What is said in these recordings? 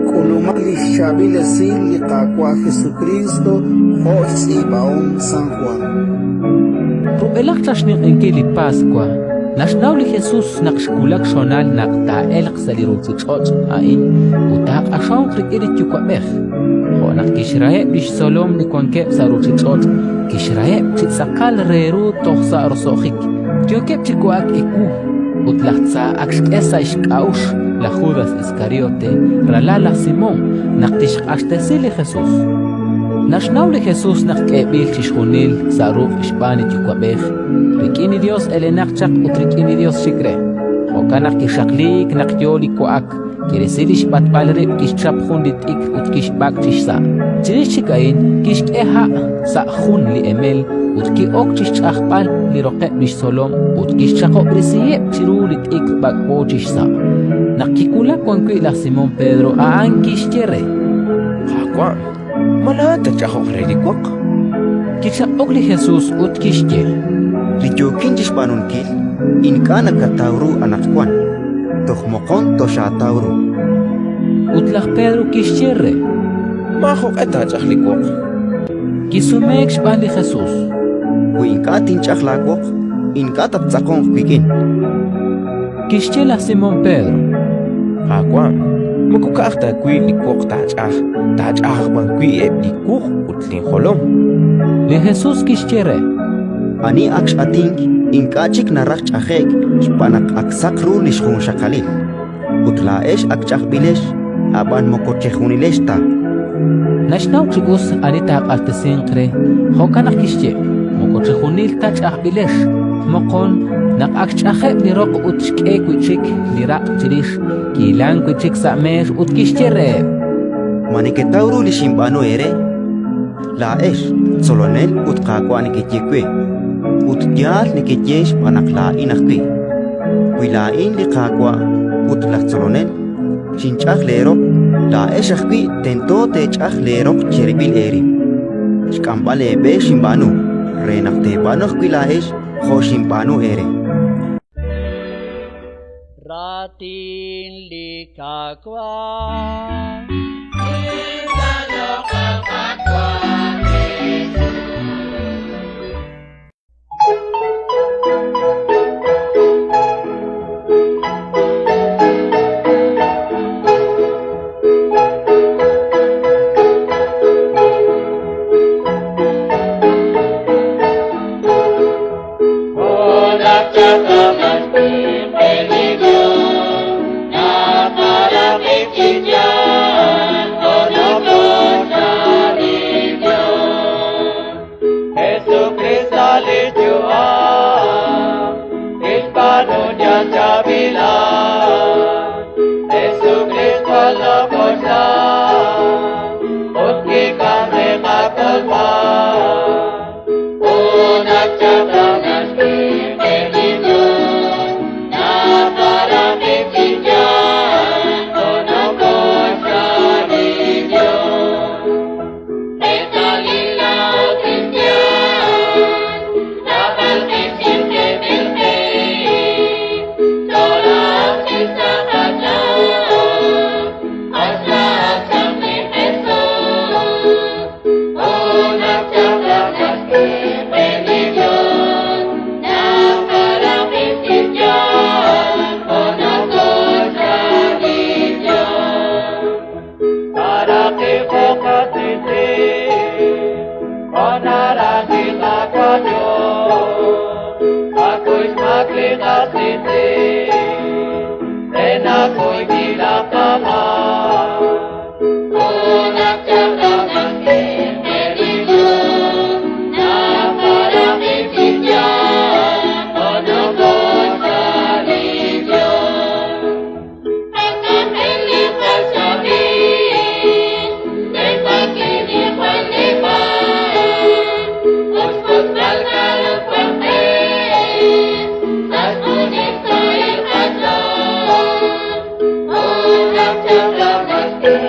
Kulumali Shabile Sin Liqaqua Jesucristo Hoy Ibaon San Juan. Ruelaktash ning enkeli Pascua. Nashnawli Jesus naqshkulak shonal naqtael qsalirutsuchot ain utak ashon qrikiri chukwabeh. Ho naqkishrae bish solom ni konke saruchot kishrae chitsakal reru toxsa arsokhik. Tioke chikuak iku utlahtsa akshkesa ishkaush la Judas Iscariote ralala Simón naqtish ashtesili Jesus. Nashnawli Jesus naqkebil chishunil saruf ishpani chukwabeh. Rikini Dios elenakchak utrikini Dios shikre. Okanak kishaklik nakyoli kuak. Kiresilish patpalrip kishchap hundit ik utkishbak chishsa. Chirishikain kishkeha sa hun li emel utki ok chishchakpal li roqe bish solom utkishchako risiyep chirulit ik bakbo chishsa. Nakikula konkwi la Simón Pedro aan kishkere. Hakwa, malata chakok relikwak. Kisha ogli Jesus utkishke. Rijokin jishpanun kil, inkana katawru anakwan, tohmokon toshatauru. Utlach Pedro kishkere. Mahok eta chaklikwak. Kisumek shpali Jesus. Kuinkatin chaklakwak, inkatap tsakon kwikin. Kishchela Simón Pedro. Hakwa, makukakta kui likwak tajah bang kui likwak utlin holom. Le Jesus kishkere. Ani aksh ating inkachik narak chahek shpanak aksakru lishkun shakalil. Utlaesh akchak bilesh aban mokochehunilesh ta. Nashnaw chigus anita artesinkre hokanak kishche mokochehunil tachah bilesh mokon nak akchahe nirok utshke kuchik nirak chirish kilan kuchik samesh utkishchere. Maniketauru lishimbano ere laesh solonel utkakwa nikechekwe. Utjal nikejesh panakla inakwi. Wilain likakwa utlak solonel shinchak lerok la eshakwi tento techak lerok cherbil eri. Shkambale be shimbanu renak te banok wilaesh ho shimbanu ere. Ratin likakwa Thank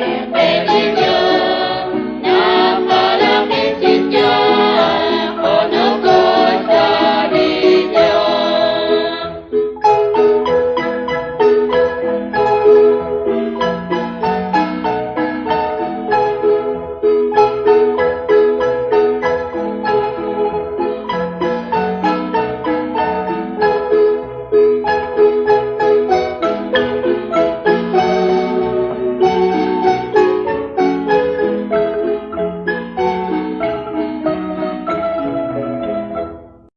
you.